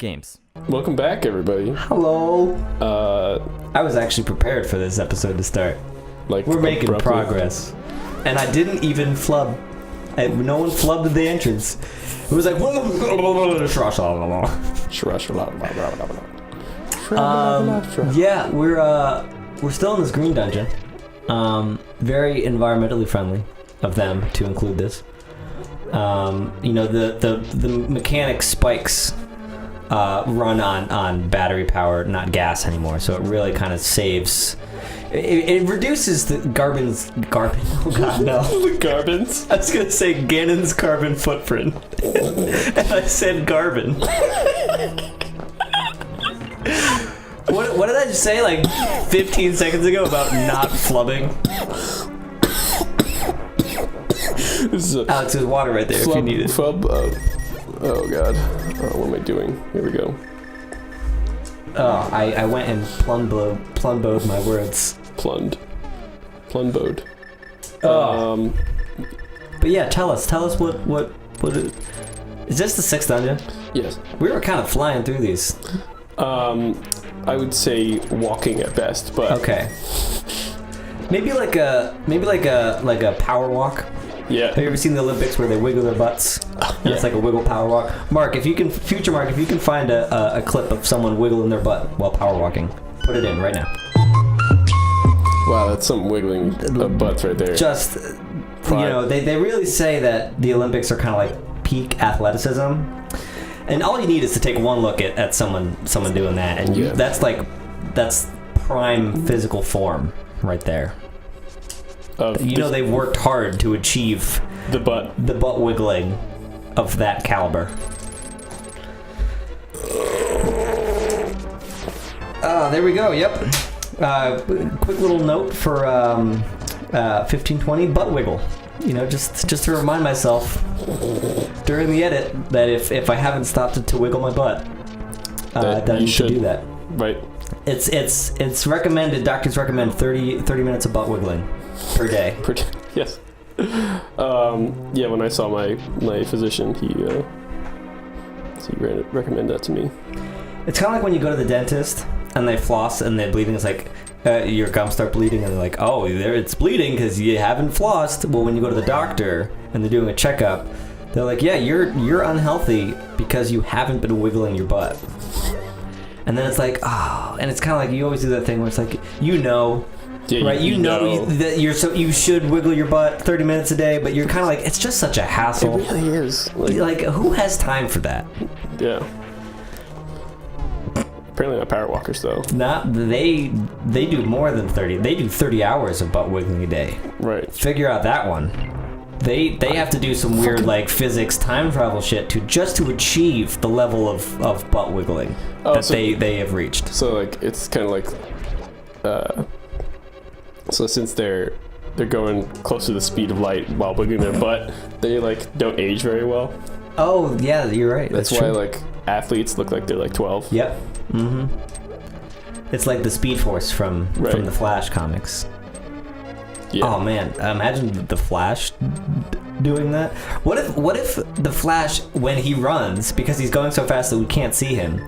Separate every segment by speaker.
Speaker 1: games.
Speaker 2: Welcome back, everybody.
Speaker 3: Hello. I was actually prepared for this episode to start.
Speaker 2: Like
Speaker 3: We're making
Speaker 2: abruptly.
Speaker 3: progress. And I didn't even flub. No one flubbed the entrance. It was like... yeah, we're still in this green dungeon. Very environmentally friendly of them to include this. You know, the mechanic spikes run on battery power, not gas anymore, so it really kind of saves. It reduces the oh god, no.
Speaker 2: The Garbins?
Speaker 3: I was gonna say Ganon's carbon footprint. And I said Garbin. What did I just say like 15 seconds ago about not flubbing?
Speaker 2: This is
Speaker 3: Alex, there's water right there if you need it.
Speaker 2: oh god. What am I doing? Here we go.
Speaker 3: Oh, I went and plumbowed my words.
Speaker 2: Plumbowed.
Speaker 3: But yeah, tell us what is this the 6th dungeon?
Speaker 2: Yes.
Speaker 3: We were kind of flying through these.
Speaker 2: I would say walking at best, but
Speaker 3: Okay. Maybe like a power walk.
Speaker 2: yeah.
Speaker 3: Have you ever seen the Olympics where they wiggle their butts? And
Speaker 2: Yeah.
Speaker 3: it's like a wiggle power walk. Mark, if you can find a clip of someone wiggling their butt while power walking, put it in right now.
Speaker 2: Wow, that's some wiggling of butts right there.
Speaker 3: Just, you know, they really say that the Olympics are kind of like peak athleticism. And all you need is to take one look at someone doing that, and
Speaker 2: Yeah.
Speaker 3: that's prime physical form right there. You know they've worked hard to achieve
Speaker 2: the butt.
Speaker 3: the butt wiggling of that caliber. There we go. Yep. Quick little note for 1520 butt wiggle. You know, just to remind myself during the edit that if I haven't stopped it to wiggle my butt, that I need to do that.
Speaker 2: Right.
Speaker 3: It's recommended. Doctors recommend 30 minutes of butt wiggling per day.
Speaker 2: Yes. Yeah, when I saw my physician, he recommended that to me.
Speaker 3: It's kind of like when you go to the dentist and they floss and the bleeding is like your gums start bleeding and they're like, oh, it's bleeding because you haven't flossed. Well, when you go to the doctor and they're doing a checkup, they're like, yeah, you're unhealthy because you haven't been wiggling your butt. And then it's like, oh, and it's kind of like you always do that thing where it's like, you know.
Speaker 2: Yeah,
Speaker 3: right, you know that you should wiggle your butt 30 minutes a day, but you're kind of like, it's just such a hassle.
Speaker 2: It really is.
Speaker 3: Like who has time for that?
Speaker 2: Yeah. Apparently not power walkers though.
Speaker 3: Not they do more than 30. They do 30 hours of butt wiggling a day.
Speaker 2: Right.
Speaker 3: Figure out that one. They have to do some weird like physics time travel shit to achieve the level of butt wiggling that they have reached.
Speaker 2: So like it's kind of like so since they're going close to the speed of light while wiggling their butt, they like don't age very well.
Speaker 3: Oh yeah, you're right.
Speaker 2: That's why
Speaker 3: true.
Speaker 2: like athletes look like they're like 12.
Speaker 3: Yep. Mm-hmm. It's like the Speed Force from the Flash comics.
Speaker 2: Yeah.
Speaker 3: Oh man, imagine the Flash doing that. What if the Flash, when he runs, because he's going so fast that we can't see him,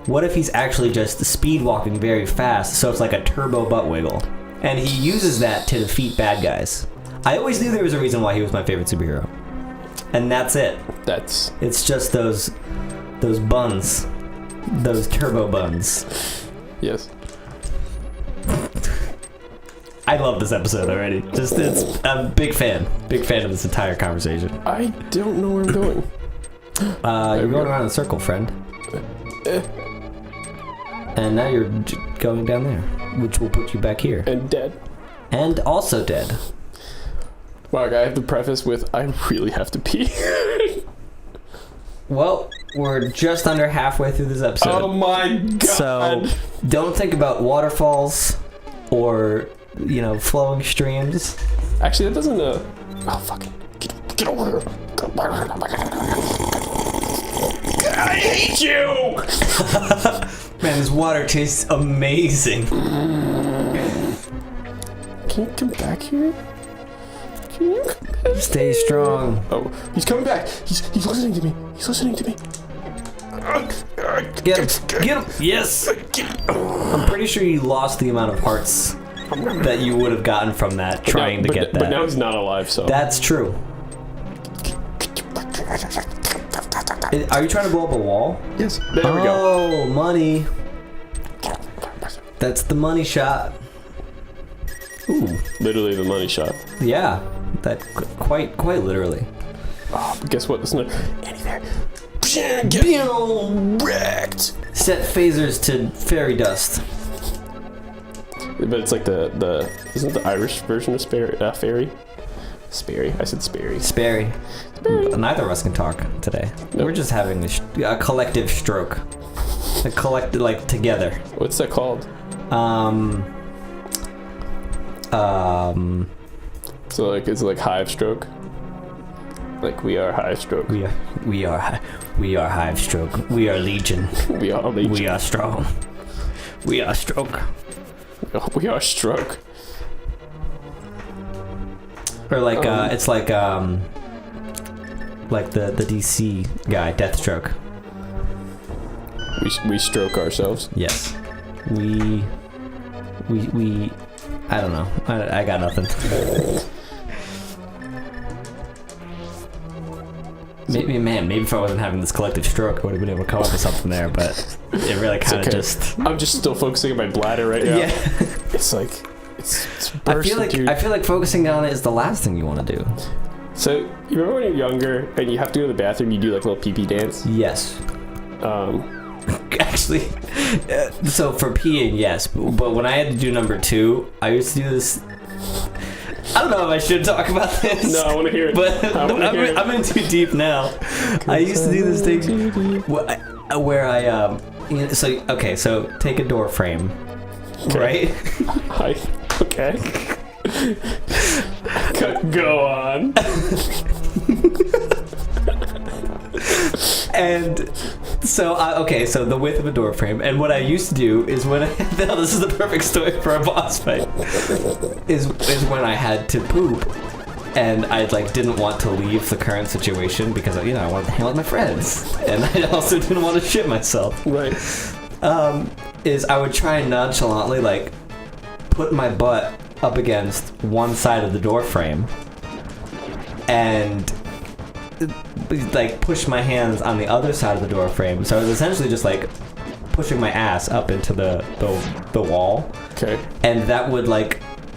Speaker 3: what if he's actually just speed walking very fast, so it's like a turbo butt wiggle, and he uses that to defeat bad guys? I always knew there was a reason why he was my favorite superhero, and that's it. It's just those buns, those turbo buns.
Speaker 2: Yes.
Speaker 3: I love this episode already. I'm a big fan of this entire conversation.
Speaker 2: I don't know where I'm going.
Speaker 3: You're going around in a circle, friend. And now you're going down there, which will put you back here.
Speaker 2: And dead.
Speaker 3: And also dead.
Speaker 2: Wow, I have to preface with, I really have to pee.
Speaker 3: Well, we're just under halfway through this episode.
Speaker 2: Oh my god.
Speaker 3: So, don't think about waterfalls or, you know, flowing streams.
Speaker 2: Actually, that doesn't, oh, fucking, get over here. I hate you!
Speaker 3: Man, this water tastes amazing.
Speaker 2: Can you come back here? Can you come back?
Speaker 3: Stay strong.
Speaker 2: Oh, he's coming back. He's listening to me. He's listening to me.
Speaker 3: Get him! Get him! Yes! I'm pretty sure you lost the amount of hearts that you would have gotten from that trying to get that.
Speaker 2: But now he's not alive, so.
Speaker 3: That's true. Are you trying to blow up a wall?
Speaker 2: Yes. There we go.
Speaker 3: Oh, money. That's the money shot. Ooh.
Speaker 2: Literally the money shot.
Speaker 3: Yeah. That quite literally.
Speaker 2: Oh, but guess what? There's no Annie there. Get wrecked.
Speaker 3: Set phasers to fairy dust.
Speaker 2: But it's like the isn't it the Irish version of fairy? Sperry. I said Sperry.
Speaker 3: Sperry. Neither of us can talk today.
Speaker 2: Nope.
Speaker 3: We're just having a collective stroke. A collective, like, together.
Speaker 2: What's that called? So like it's like hive stroke. Like we are hive stroke.
Speaker 3: We are hive stroke. We are legion.
Speaker 2: We are legion.
Speaker 3: We are strong. We are stroke.
Speaker 2: We are stroke.
Speaker 3: Or like it's like the DC guy, Deathstroke.
Speaker 2: We stroke ourselves.
Speaker 3: Yes. We I don't know. I got nothing. Maybe if I wasn't having this collective stroke, I would have been able to come up with something there, but it really kind of just...
Speaker 2: I'm just still focusing on my bladder right now.
Speaker 3: Yeah.
Speaker 2: It's like... It's bursting, dude.
Speaker 3: I feel like focusing on it is the last thing you want to do.
Speaker 2: So, you remember when you're younger and you have to go to the bathroom, you do like a little pee-pee dance?
Speaker 3: Yes. Actually, so for peeing, yes, but when I had to do number 2, I used to do this... I don't know if I should talk about this.
Speaker 2: No, I want to hear it.
Speaker 3: But I'm in too deep now. I used to do this thing where I so take a door frame, right?
Speaker 2: Okay. Go on. And so so the width of a door frame, and what I used to do is when this is the perfect story for a boss fight, is when I had to poop, and I didn't want to leave the current situation because I wanted to hang out with my friends, and I also didn't want to shit myself. Right.
Speaker 3: Is I would try and nonchalantly put my butt up against one side of the door frame, and push my hands on the other side of the door frame. So I was essentially just pushing my ass up into the wall.
Speaker 2: Okay.
Speaker 3: And that would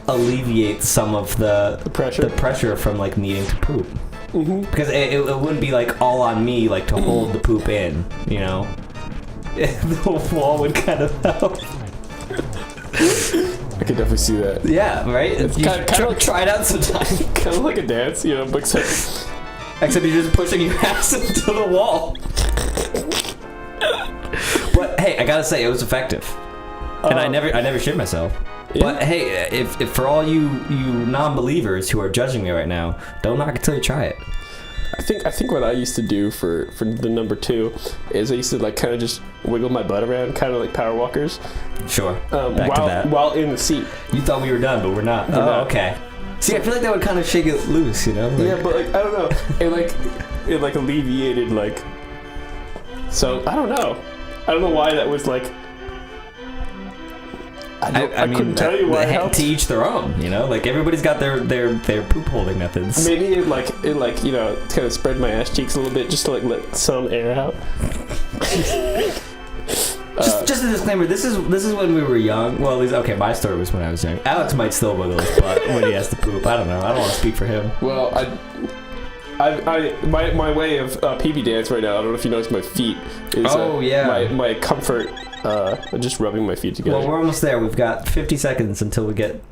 Speaker 3: alleviate some of the pressure from needing to poop. Mm-hmm. Because it wouldn't be all on me to hold the poop in, The wall would kind of help.
Speaker 2: I could definitely see that.
Speaker 3: Yeah, right?
Speaker 2: It's kind of
Speaker 3: try it out sometime.
Speaker 2: Kind of like a dance, but
Speaker 3: except you're just pushing your ass into the wall. But hey, I gotta say, it was effective, and I never shit myself. Yeah. But hey, if for all you non-believers who are judging me right now, don't knock it till you try it.
Speaker 2: I think what I used to do for the number 2 is I used to kind of just wiggle my butt around, kind of like power walkers.
Speaker 3: Sure. Back to that.
Speaker 2: While in the seat.
Speaker 3: You thought we were done, but we're not. Okay. See, I feel like that would kind of shake it loose,
Speaker 2: Yeah, but I don't know. It alleviated So I don't know. I don't know why that was I mean, couldn't tell you why it helped.
Speaker 3: To each their own, everybody's got their poop holding methods.
Speaker 2: Maybe it kind of spread my ass cheeks a little bit just to let some air out.
Speaker 3: Just a disclaimer. This is when we were young. Well, my story was when I was young. Alex might still wiggle his butt when he has to poop. I don't know. I don't want to speak for him.
Speaker 2: Well, my way of pee-pee dance right now. I don't know if you noticed my feet. Is, my comfort. Just rubbing my feet together.
Speaker 3: Well, we're almost there. We've got 50 seconds until we get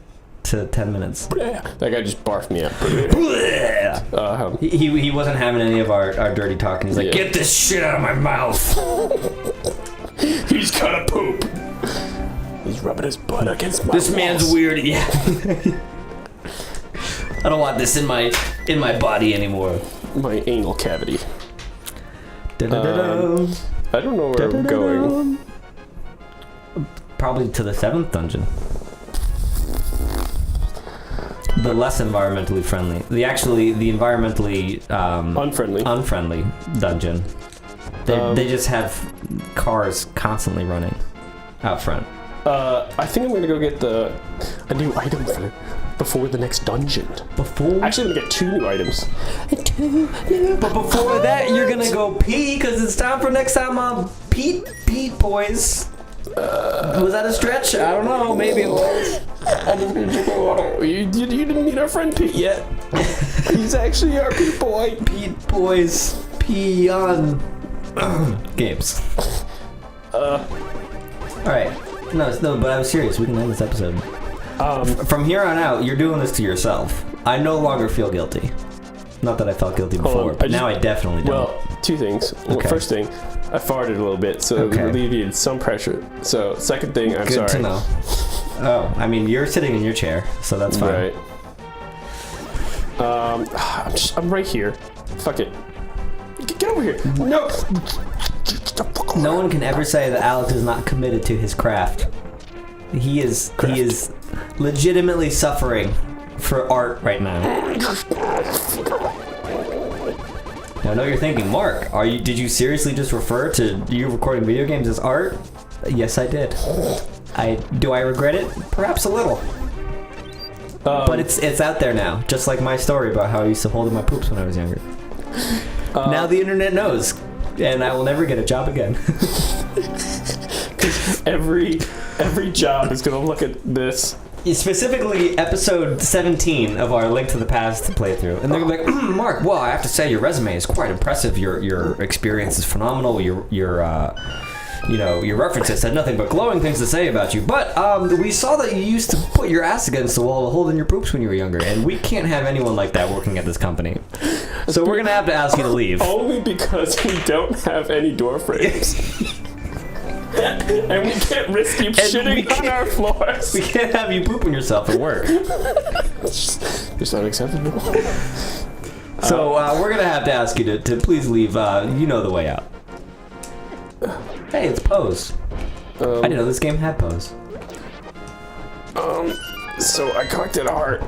Speaker 3: to 10 minutes.
Speaker 2: That guy just barfed me out.
Speaker 3: He wasn't having any of our dirty talking. He's like, get this shit out of my mouth.
Speaker 2: He's gotta poop. He's rubbing his butt against my
Speaker 3: This
Speaker 2: walls.
Speaker 3: man's weird. Yeah. I don't want this in my body anymore.
Speaker 2: My anal cavity. I don't know where I'm going.
Speaker 3: Probably to the 7th dungeon. The less environmentally friendly. The environmentally
Speaker 2: unfriendly
Speaker 3: dungeon. They just have cars constantly running out front.
Speaker 1: I think I'm gonna go get a new item before the next dungeon. Actually, I'm gonna get 2 new items.
Speaker 3: But before that, you're gonna go pee because it's time for next time on Pete boys. Was that a stretch? I don't know. Maybe it was.
Speaker 1: I'm just gonna drink my water. You didn't meet our friend Pete yet. He's actually our Pete boy.
Speaker 3: Pete boys pee on games. All right. No, but I was serious. We can end this episode. From here on out, you're doing this to yourself. I no longer feel guilty. Not that I felt guilty before, but now I definitely don't.
Speaker 1: Well, 2 things.
Speaker 3: Okay.
Speaker 1: Well, first thing, I farted a little bit, so it alleviated some pressure. So, second thing, I'm sorry.
Speaker 3: Good to know. Oh, I mean, you're sitting in your chair, so that's fine.
Speaker 1: Right. I'm right here. Fuck it. Get over here. No.
Speaker 3: No one can ever say that Alex is not committed to his craft. He is legitimately suffering for art right now. Now, I know you're thinking, Mark, did you seriously just refer to you recording video games as art? Yes, I did. Do I regret it? Perhaps a little. But it's out there now, just like my story about how I used to hold in my poops when I was younger. Now the internet knows, and I will never get a job again.
Speaker 1: Every job is gonna look at this.
Speaker 3: Specifically, episode 17 of our Link to the Past playthrough, and they're gonna be like, Mark, well, I have to say your resume is quite impressive. Your experience is phenomenal. Your references had nothing but glowing things to say about you. But we saw that you used to put your ass against the wall to hold in your poops when you were younger, and we can't have anyone like that working at this company. So we're gonna have to ask you to leave.
Speaker 1: Only because we don't have any door frames. And we can't risk you shitting on our floors.
Speaker 3: We can't have you pooping yourself at work.
Speaker 1: It's unacceptable.
Speaker 3: So we're gonna have to ask you to please leave. You know the way out. Hey, it's Pose. I didn't know this game had Pose.
Speaker 1: So I collected art,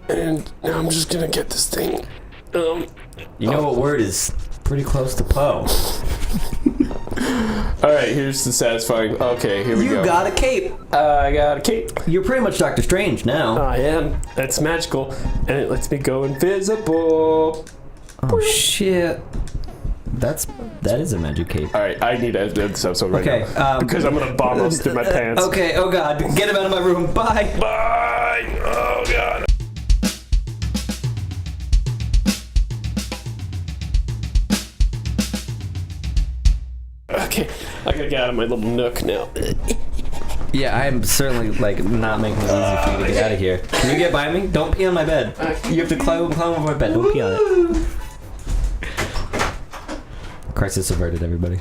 Speaker 1: and now I'm just gonna get this thing.
Speaker 3: You know what word is pretty close to Poe?
Speaker 1: Alright, here's the satisfying. Okay, here we go.
Speaker 3: You got a cape.
Speaker 1: I got a cape.
Speaker 3: You're pretty much Doctor Strange now.
Speaker 1: I am. It's magical, and it lets me go invisible.
Speaker 3: Oh shit. That is a magic cape.
Speaker 1: Alright, I need to edit this episode right now. Because I'm gonna bomb us through my pants.
Speaker 3: Okay, oh god. Get him out of my room. Bye.
Speaker 1: Bye! Oh god. Okay, I gotta get out of my little nook now.
Speaker 3: Yeah, I'm certainly not making it easy for you to get out of here. Can you get by me? Don't pee on my bed. You have to climb over my bed. Don't pee on it. Crisis averted, everybody.